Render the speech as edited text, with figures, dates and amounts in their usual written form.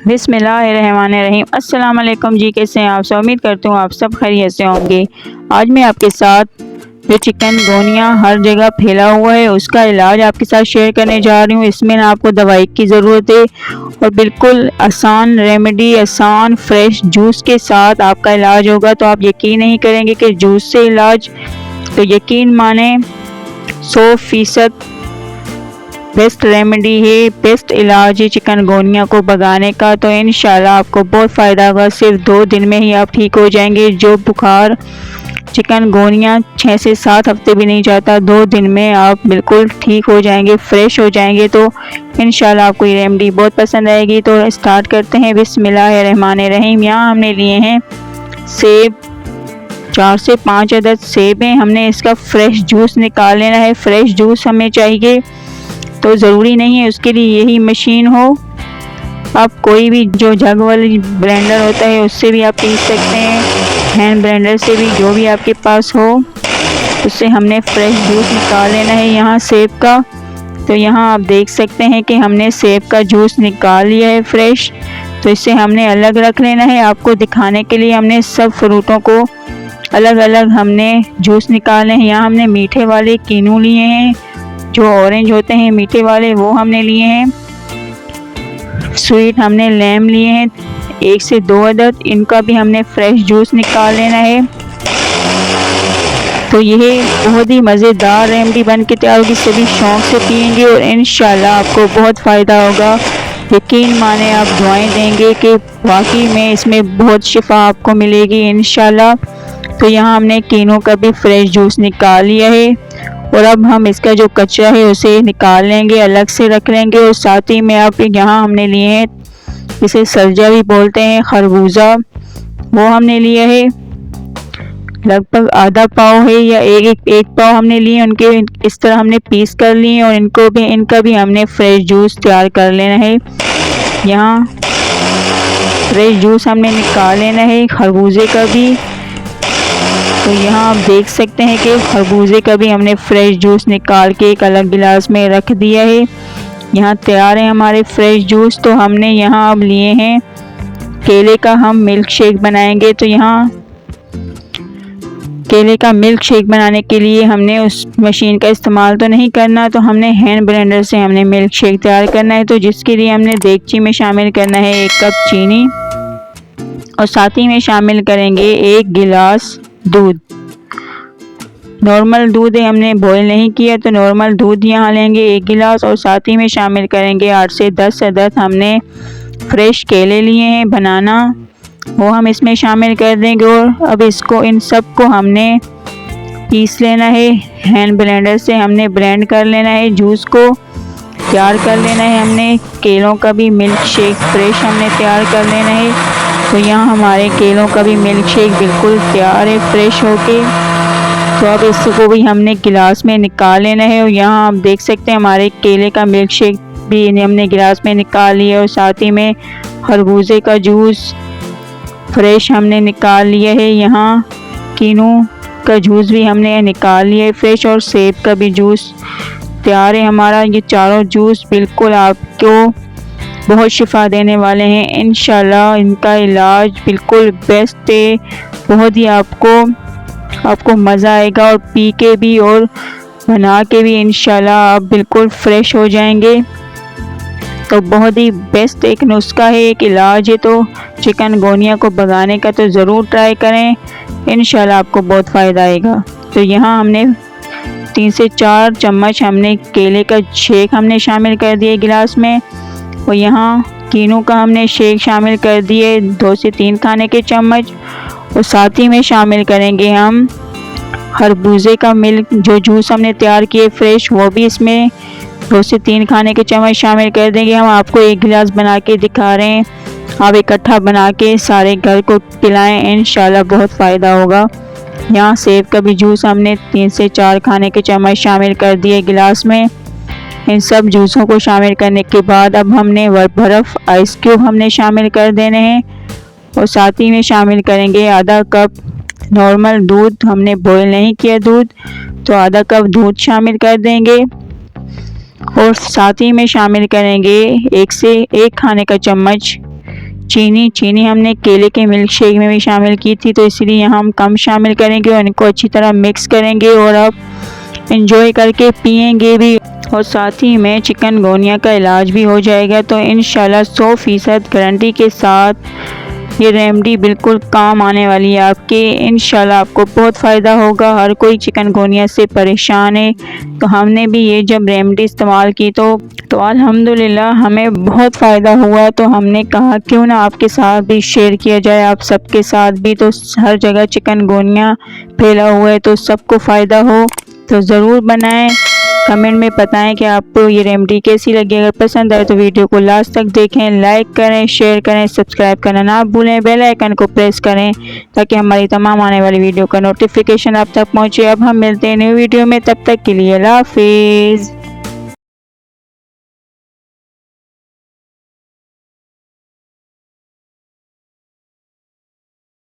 बिस्मिल्लाहिर्रहमानिर्रहीम। अस्सलाम वालेकुम जी, कैसे हैं आप सब? उम्मीद करती हूँ आप सब खैरियत से होंगे। आज मैं आपके साथ जो चिकनगुनिया हर जगह फैला हुआ है उसका इलाज आपके साथ शेयर करने जा रही हूँ। इसमें ना आपको दवाई की ज़रूरत है और बिल्कुल आसान रेमेडी, आसान फ्रेश जूस के साथ आपका इलाज होगा। तो आप यकीन नहीं करेंगे कि जूस से इलाज, तो यकीन माने 100% बेस्ट रेमेडी है, बेस्ट इलाज है चिकनगुनिया को भगाने का। तो इंशाल्लाह आपको बहुत फ़ायदा होगा। सिर्फ 2 दिन में ही आप ठीक हो जाएंगे। जो बुखार चिकनगुनिया 6 से 7 हफ्ते भी नहीं जाता, 2 दिन में आप बिल्कुल ठीक हो जाएंगे, फ्रेश हो जाएंगे। तो इंशाल्लाह आपको ये रेमेडी बहुत पसंद आएगी। तो स्टार्ट करते हैं। बिस्मिल्लाहिर्रहमानिर्रहीम। यहाँ हमने लिए हैं सेब, 4 से 5 अदद सेब हैं। हमने इसका फ्रेश जूस निकाल लेना है। फ्रेश जूस हमें चाहिए, तो ज़रूरी नहीं है उसके लिए यही मशीन हो। आप कोई भी जो जग वाली ब्लेंडर होता है उससे भी आप पीस सकते हैं, हैंड ब्लेंडर से भी, जो भी आपके पास हो उससे हमने फ्रेश जूस निकाल लेना है यहाँ सेब का। तो यहाँ आप देख सकते हैं कि हमने सेब का जूस निकाल लिया है फ्रेश। तो इसे हमने अलग रख लेना है। आपको दिखाने के लिए हमने सब फ्रूटों को अलग अलग हमने जूस निकाले हैं। यहाँ हमने मीठे वाले कीनू लिए हैं, जो ऑरेंज होते हैं मीठे वाले, वो हमने लिए हैं। स्वीट हमने लेम लिए हैं 1 से 2 अदद, इनका भी हमने फ्रेश जूस निकाल लेना है। तो यह बहुत ही मज़ेदार रेमेडी बन के तैयार होगी। सभी शौक़ से पियेंगे और इंशाल्लाह आपको बहुत फ़ायदा होगा। यकीन माने आप दुआएं देंगे कि वाकई में इसमें बहुत शिफा आपको मिलेगी इंशाल्लाह। तो यहाँ हमने कीनू का भी फ्रेश जूस निकाल लिया है और अब हम इसका जो कचरा है उसे निकाल लेंगे, अलग से रख लेंगे। और साथ ही में आप यहाँ हमने लिए हैं, इसे सलजा भी बोलते हैं, खरबूजा, वो हमने लिया है। लगभग आधा पाव है या एक पाव हमने लिए, उनके इस तरह हमने पीस कर लिए और इनका भी हमने फ्रेश जूस तैयार कर लेना है। यहाँ फ्रेश जूस हमने निकाल लेना है खरबूजे का भी। तो यहाँ आप देख सकते हैं कि खरबूजे का भी हमने फ्रेश जूस निकाल के एक अलग गिलास में रख दिया है। यहाँ तैयार है हमारे फ्रेश जूस। तो हमने यहाँ अब लिए हैं केले का, हम मिल्क शेक बनाएंगे। तो यहाँ केले का मिल्क शेक बनाने के लिए हमने उस मशीन का इस्तेमाल तो नहीं करना, तो हमने हैंड ब्लेंडर से हमने मिल्क शेक तैयार करना है। तो जिसके लिए हमने देगची में शामिल करना है 1 कप चीनी और साथ ही में शामिल करेंगे 1 गिलास दूध। नॉर्मल दूध है, हमने बॉईल नहीं किया, तो नॉर्मल दूध यहाँ लेंगे 1 गिलास और साथ ही में शामिल करेंगे 8 से 10 अदद हमने फ्रेश केले लिए हैं, बनाना, वो हम इसमें शामिल कर देंगे। और अब इसको, इन सब को हमने पीस लेना है हैंड ब्लेंडर से, हमने ब्लेंड कर लेना है, जूस को तैयार कर लेना है। हमने केलों का भी मिल्क शेक फ्रेश हमने तैयार कर लेना है। तो यहाँ हमारे केलों का भी मिल्क शेक बिल्कुल तैयार है फ्रेश होके। तो अब इसको भी हमने गिलास में निकाल लेना है। और यहाँ आप देख सकते हैं हमारे केले का मिल्क शेक भी हमने गिलास में निकाल लिया और साथ ही में खरबूजे का जूस फ्रेश हमने निकाल लिया है। यहाँ कीनू का जूस भी हमने निकाल लिया है फ्रेश और सेब का भी जूस तैयार है हमारा। ये चारों जूस बिल्कुल आपको बहुत शिफा देने वाले हैं इंशाल्लाह। इनका इलाज बिल्कुल बेस्ट है, बहुत ही आपको मज़ा आएगा और पी के भी और बना के भी इंशाल्लाह आप बिल्कुल फ्रेश हो जाएंगे। तो बहुत ही बेस्ट एक नुस्खा है, एक इलाज है। तो चिकनगुनिया को भगाने का तो ज़रूर ट्राई करें, इंशाल्लाह आपको बहुत फ़ायदा आएगा। तो यहाँ हमने 3 से 4 चम्मच हमने केले का शेक हमने शामिल कर दिए गिलास में और यहाँ कीनू का हमने शेक शामिल कर दिए 2 से 3 खाने के चम्मच और साथ ही में शामिल करेंगे हम खरबूजे का मिल्क, जो जूस हमने तैयार किए फ्रेश, वो भी इसमें 2 से 3 खाने के चम्मच शामिल कर देंगे। हम आपको 1 गिलास बना के दिखा रहे हैं, आप इकट्ठा बना के सारे घर को पिलाएं, इंशाल्लाह बहुत फ़ायदा होगा। यहाँ सेब का भी जूस हमने 3 से 4 खाने के चम्मच शामिल कर दिए गिलास में। इन सब जूसों को शामिल करने के बाद अब हमने बर्फ़ आइस क्यूब हमने शामिल कर देने हैं और साथ ही में शामिल करेंगे आधा कप नॉर्मल दूध, हमने बॉईल नहीं किया दूध, तो आधा कप दूध शामिल कर देंगे और साथ ही में शामिल करेंगे 1 से 1 खाने का चम्मच चीनी हमने केले के मिल्क शेक में भी शामिल की थी, तो इसलिए यहाँ हम कम शामिल करेंगे और इनको अच्छी तरह मिक्स करेंगे और अब एंजॉय करके पिएंगे भी और साथ ही में चिकनगुनिया का इलाज भी हो जाएगा। तो इंशाल्लाह 100% गारंटी के साथ ये रेमेडी बिल्कुल काम आने वाली है आपके। इंशाल्लाह आपको बहुत फ़ायदा होगा। हर कोई चिकनगुनिया से परेशान है, तो हमने भी ये जब रेमेडी इस्तेमाल की तो अल्हम्दुलिल्लाह हमें बहुत फ़ायदा हुआ। तो हमने कहा क्यों ना आपके साथ भी शेयर किया जाए, आप सबके साथ भी। तो हर जगह चिकनगुनिया फैला हुआ है, तो सबको फ़ायदा हो। तो ज़रूर बनाएं, कमेंट में बताएं कि आपको ये रेमेडी कैसी लगी। अगर पसंद आए तो वीडियो को लास्ट तक देखें, लाइक करें, शेयर करें, सब्सक्राइब करना ना भूलें, बेल आइकन को प्रेस करें ताकि हमारी तमाम आने वाली वीडियो का नोटिफिकेशन आप तक पहुंचे। अब हम मिलते हैं न्यू वीडियो में, तब तक के लिए अल्लाह हाफिज़।